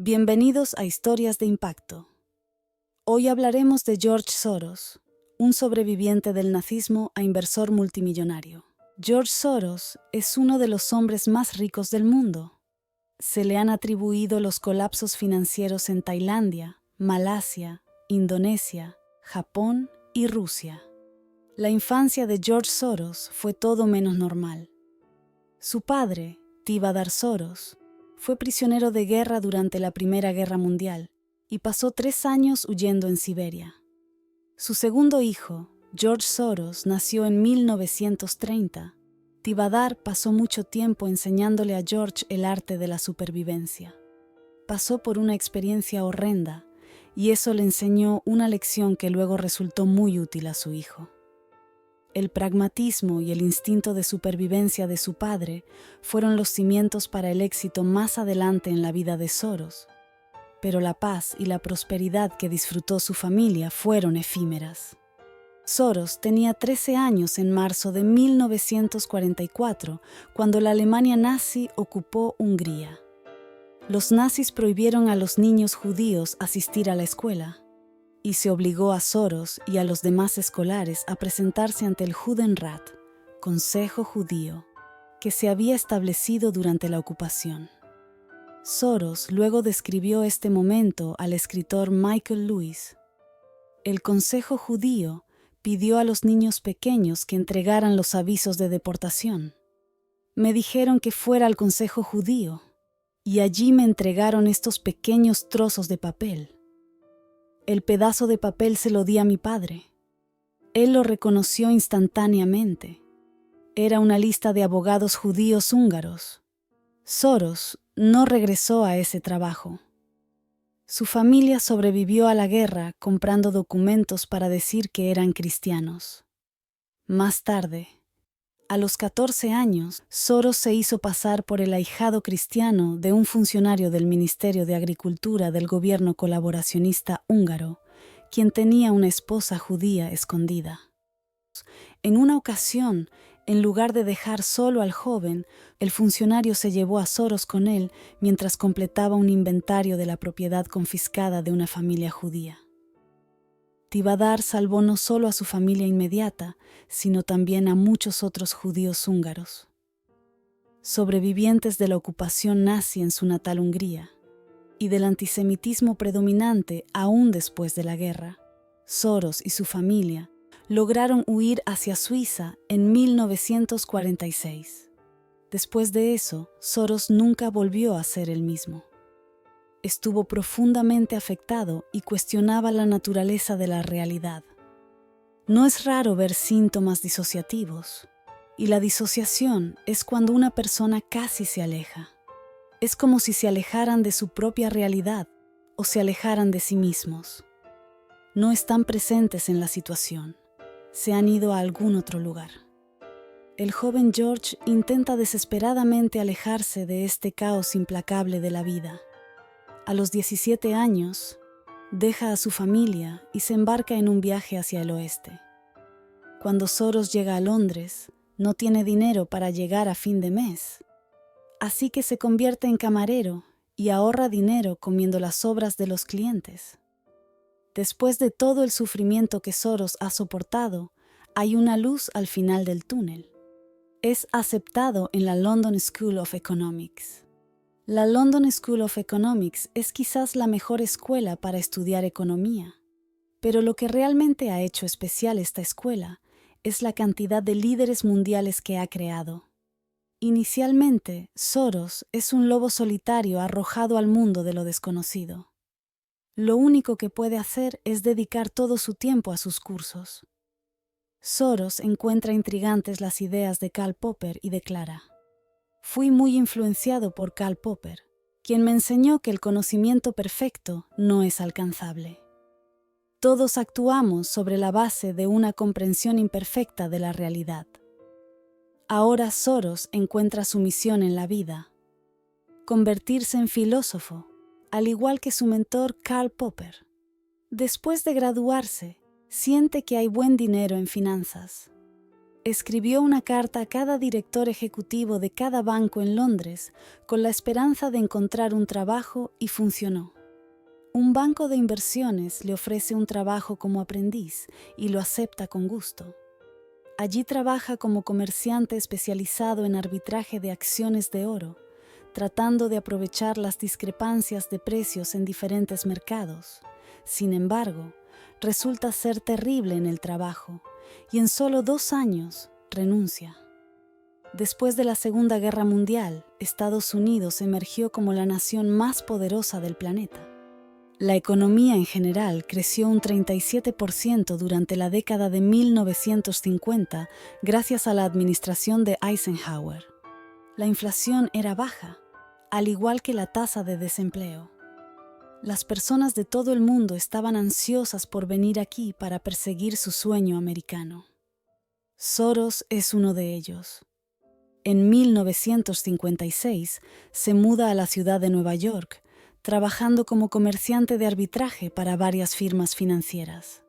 Bienvenidos a Historias de Impacto. Hoy hablaremos de George Soros, un sobreviviente del nazismo a inversor multimillonario. George Soros es uno de los hombres más ricos del mundo. Se le han atribuido los colapsos financieros en Tailandia, Malasia, Indonesia, Japón y Rusia. La infancia de George Soros fue todo menos normal. Su padre, Tivadar Soros, fue prisionero de guerra durante la Primera Guerra Mundial y pasó 3 años huyendo en Siberia. Su segundo hijo, George Soros, nació en 1930. Tivadar pasó mucho tiempo enseñándole a George el arte de la supervivencia. Pasó por una experiencia horrenda y eso le enseñó una lección que luego resultó muy útil a su hijo. El pragmatismo y el instinto de supervivencia de su padre fueron los cimientos para el éxito más adelante en la vida de Soros, pero la paz y la prosperidad que disfrutó su familia fueron efímeras. Soros tenía 13 años en marzo de 1944, cuando la Alemania nazi ocupó Hungría. Los nazis prohibieron a los niños judíos asistir a la escuela, y se obligó a Soros y a los demás escolares a presentarse ante el Judenrat, Consejo Judío, que se había establecido durante la ocupación. Soros luego describió este momento al escritor Michael Lewis. El Consejo Judío pidió a los niños pequeños que entregaran los avisos de deportación. Me dijeron que fuera al Consejo Judío, y allí me entregaron estos pequeños trozos de papel. El pedazo de papel se lo di a mi padre. Él lo reconoció instantáneamente. Era una lista de abogados judíos húngaros. Soros no regresó a ese trabajo. Su familia sobrevivió a la guerra comprando documentos para decir que eran cristianos. Más tarde, a los 14 años, Soros se hizo pasar por el ahijado cristiano de un funcionario del Ministerio de Agricultura del gobierno colaboracionista húngaro, quien tenía una esposa judía escondida. En una ocasión, en lugar de dejar solo al joven, el funcionario se llevó a Soros con él mientras completaba un inventario de la propiedad confiscada de una familia judía. Tivadar salvó no solo a su familia inmediata, sino también a muchos otros judíos húngaros, sobrevivientes de la ocupación nazi en su natal Hungría, y del antisemitismo predominante aún después de la guerra. Soros y su familia lograron huir hacia Suiza en 1946. Después de eso, Soros nunca volvió a ser el mismo. Estuvo profundamente afectado y cuestionaba la naturaleza de la realidad. No es raro ver síntomas disociativos, y la disociación es cuando una persona casi se aleja. Es como si se alejaran de su propia realidad o se alejaran de sí mismos. No están presentes en la situación, se han ido a algún otro lugar. El joven George intenta desesperadamente alejarse de este caos implacable de la vida. A los 17 años, deja a su familia y se embarca en un viaje hacia el oeste. Cuando Soros llega a Londres, no tiene dinero para llegar a fin de mes, así que se convierte en camarero y ahorra dinero comiendo las sobras de los clientes. Después de todo el sufrimiento que Soros ha soportado, hay una luz al final del túnel. Es aceptado en la London School of Economics. La London School of Economics es quizás la mejor escuela para estudiar economía, pero lo que realmente ha hecho especial esta escuela es la cantidad de líderes mundiales que ha creado. Inicialmente, Soros es un lobo solitario arrojado al mundo de lo desconocido. Lo único que puede hacer es dedicar todo su tiempo a sus cursos. Soros encuentra intrigantes las ideas de Karl Popper y declara: «Fui muy influenciado por Karl Popper, quien me enseñó que el conocimiento perfecto no es alcanzable. Todos actuamos sobre la base de una comprensión imperfecta de la realidad». Ahora Soros encuentra su misión en la vida: convertirse en filósofo, al igual que su mentor Karl Popper. Después de graduarse, siente que hay buen dinero en finanzas. escribió una carta a cada director ejecutivo de cada banco en Londres con la esperanza de encontrar un trabajo y funcionó. Un banco de inversiones le ofrece un trabajo como aprendiz y lo acepta con gusto. Allí trabaja como comerciante especializado en arbitraje de acciones de oro, tratando de aprovechar las discrepancias de precios en diferentes mercados. Sin embargo, resulta ser terrible en el trabajo y en solo 2 años renuncia. Después de la Segunda Guerra Mundial, Estados Unidos emergió como la nación más poderosa del planeta. La economía en general creció un 37% durante la década de 1950 gracias a la administración de Eisenhower. La inflación era baja, al igual que la tasa de desempleo. Las personas de todo el mundo estaban ansiosas por venir aquí para perseguir su sueño americano. Soros es uno de ellos. En 1956 se muda a la ciudad de Nueva York, trabajando como comerciante de arbitraje para varias firmas financieras.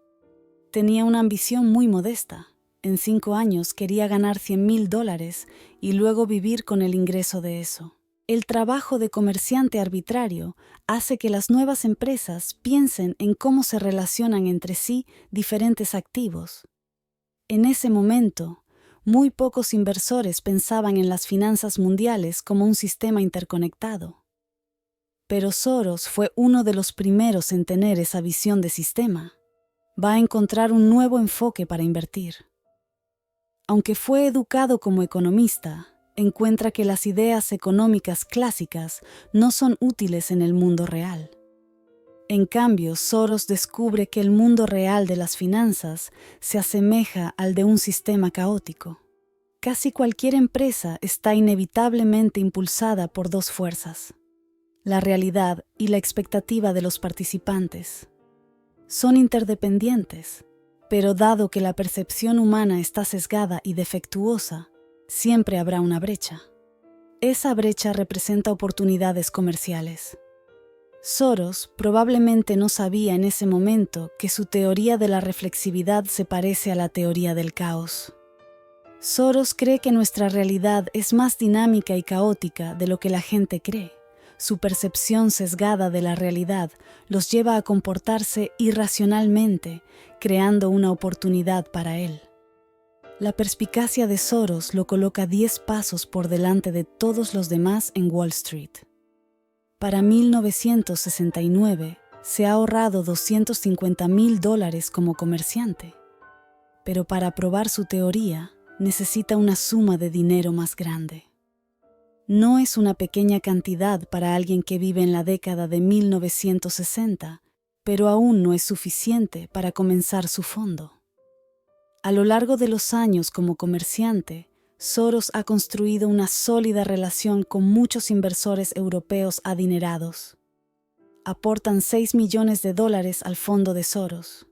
Tenía una ambición muy modesta. En 5 años quería ganar $100,000 y luego vivir con el ingreso de eso. El trabajo de comerciante arbitrario hace que las nuevas empresas piensen en cómo se relacionan entre sí diferentes activos. En ese momento, muy pocos inversores pensaban en las finanzas mundiales como un sistema interconectado. Pero Soros fue uno de los primeros en tener esa visión de sistema. Va a encontrar un nuevo enfoque para invertir. Aunque fue educado como economista, encuentra que las ideas económicas clásicas no son útiles en el mundo real. En cambio, Soros descubre que el mundo real de las finanzas se asemeja al de un sistema caótico. Casi cualquier empresa está inevitablemente impulsada por 2 fuerzas: la realidad y la expectativa de los participantes. Son interdependientes, pero dado que la percepción humana está sesgada y defectuosa, siempre habrá una brecha. Esa brecha representa oportunidades comerciales. Soros probablemente no sabía en ese momento que su teoría de la reflexividad se parece a la teoría del caos. Soros cree que nuestra realidad es más dinámica y caótica de lo que la gente cree. Su percepción sesgada de la realidad los lleva a comportarse irracionalmente, creando una oportunidad para él. La perspicacia de Soros lo coloca 10 pasos por delante de todos los demás en Wall Street. Para 1969 se ha ahorrado $250,000 como comerciante, pero para probar su teoría necesita una suma de dinero más grande. No es una pequeña cantidad para alguien que vive en la década de 1960, pero aún no es suficiente para comenzar su fondo. A lo largo de los años como comerciante, Soros ha construido una sólida relación con muchos inversores europeos adinerados. Aportan $6 millones al fondo de Soros.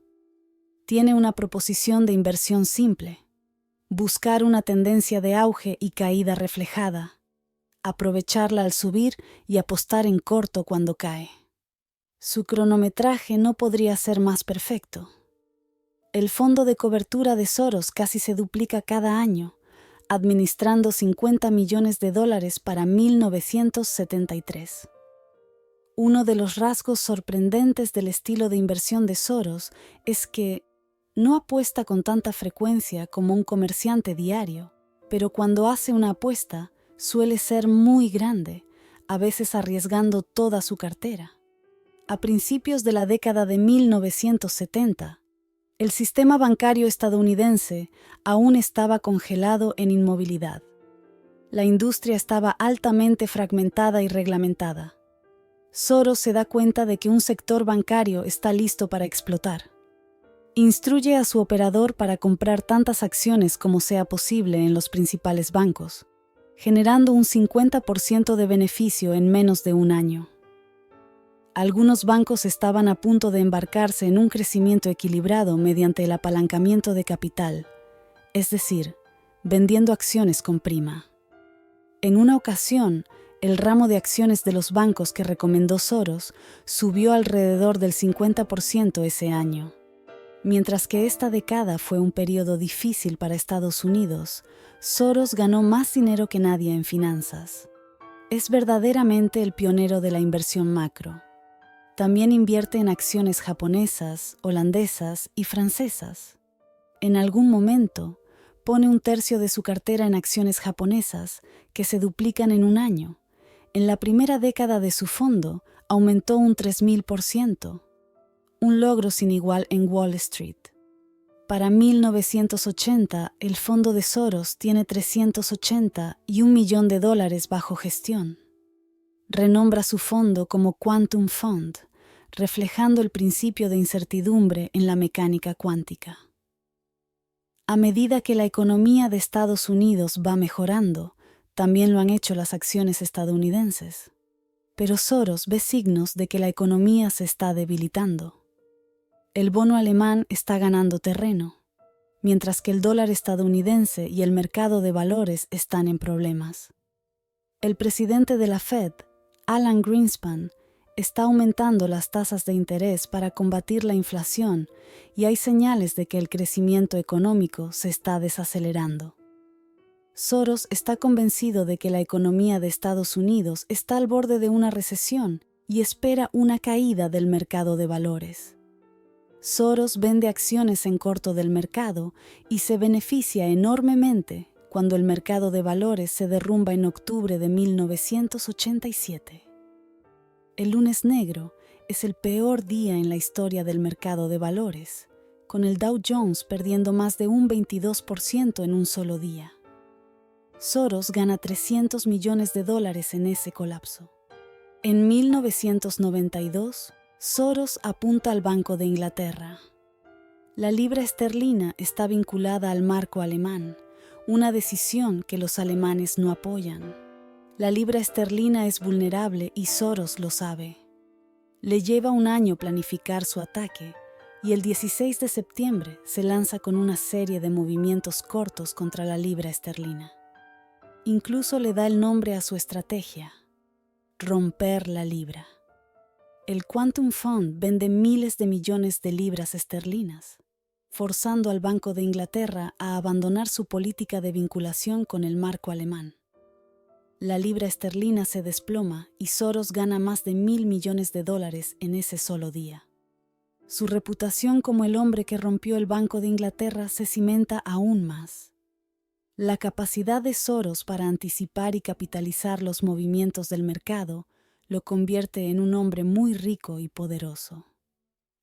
Tiene una proposición de inversión simple: buscar una tendencia de auge y caída reflejada, aprovecharla al subir y apostar en corto cuando cae. Su cronometraje no podría ser más perfecto. El fondo de cobertura de Soros casi se duplica cada año, administrando $50 millones para 1973. Uno de los rasgos sorprendentes del estilo de inversión de Soros es que no apuesta con tanta frecuencia como un comerciante diario, pero cuando hace una apuesta suele ser muy grande, a veces arriesgando toda su cartera. A principios de la década de 1970, el sistema bancario estadounidense aún estaba congelado en inmovilidad. La industria estaba altamente fragmentada y reglamentada. Soros se da cuenta de que un sector bancario está listo para explotar. Instruye a su operador para comprar tantas acciones como sea posible en los principales bancos, generando un 50% de beneficio en menos de un año. Algunos bancos estaban a punto de embarcarse en un crecimiento equilibrado mediante el apalancamiento de capital, es decir, vendiendo acciones con prima. En una ocasión, el ramo de acciones de los bancos que recomendó Soros subió alrededor del 50% ese año. Mientras que esta década fue un periodo difícil para Estados Unidos, Soros ganó más dinero que nadie en finanzas. Es verdaderamente el pionero de la inversión macro. También invierte en acciones japonesas, holandesas y francesas. En algún momento, pone un tercio de su cartera en acciones japonesas que se duplican en un año. En la primera década de su fondo, aumentó un 3000%, un logro sin igual en Wall Street. Para 1980, el fondo de Soros tiene 381 millones de dólares bajo gestión. Renombra su fondo como Quantum Fund, reflejando el principio de incertidumbre en la mecánica cuántica. A medida que la economía de Estados Unidos va mejorando, también lo han hecho las acciones estadounidenses. Pero Soros ve signos de que la economía se está debilitando. El bono alemán está ganando terreno, mientras que el dólar estadounidense y el mercado de valores están en problemas. El presidente de la Fed, Alan Greenspan, está aumentando las tasas de interés para combatir la inflación y hay señales de que el crecimiento económico se está desacelerando. Soros está convencido de que la economía de Estados Unidos está al borde de una recesión y espera una caída del mercado de valores. Soros vende acciones en corto del mercado y se beneficia enormemente cuando el mercado de valores se derrumba en octubre de 1987. El lunes negro es el peor día en la historia del mercado de valores, con el Dow Jones perdiendo más de un 22% en un solo día. Soros gana 300 millones de dólares en ese colapso. En 1992, Soros apunta al Banco de Inglaterra. La libra esterlina está vinculada al marco alemán, una decisión que los alemanes no apoyan. La libra esterlina es vulnerable y Soros lo sabe. Le lleva un año planificar su ataque y el 16 de septiembre se lanza con una serie de movimientos cortos contra la libra esterlina. Incluso le da el nombre a su estrategia: romper la libra. El Quantum Fund vende miles de millones de libras esterlinas, forzando al Banco de Inglaterra a abandonar su política de vinculación con el marco alemán. La libra esterlina se desploma y Soros gana más de 1.000 millones de dólares en ese solo día. Su reputación como el hombre que rompió el Banco de Inglaterra se cimenta aún más. La capacidad de Soros para anticipar y capitalizar los movimientos del mercado lo convierte en un hombre muy rico y poderoso.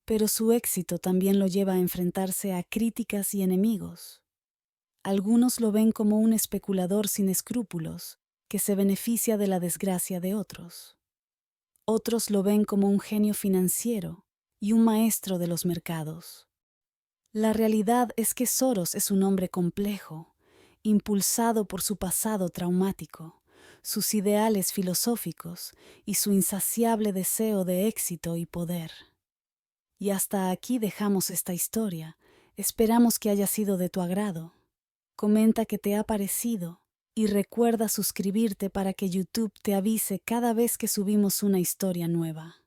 Pero su éxito también lo lleva a enfrentarse a críticas y enemigos. Algunos lo ven como un especulador sin escrúpulos que se beneficia de la desgracia de otros. Otros lo ven como un genio financiero y un maestro de los mercados. La realidad es que Soros es un hombre complejo, impulsado por su pasado traumático, sus ideales filosóficos y su insaciable deseo de éxito y poder. Y hasta aquí dejamos esta historia. Esperamos que haya sido de tu agrado. Comenta qué te ha parecido y recuerda suscribirte para que YouTube te avise cada vez que subimos una historia nueva.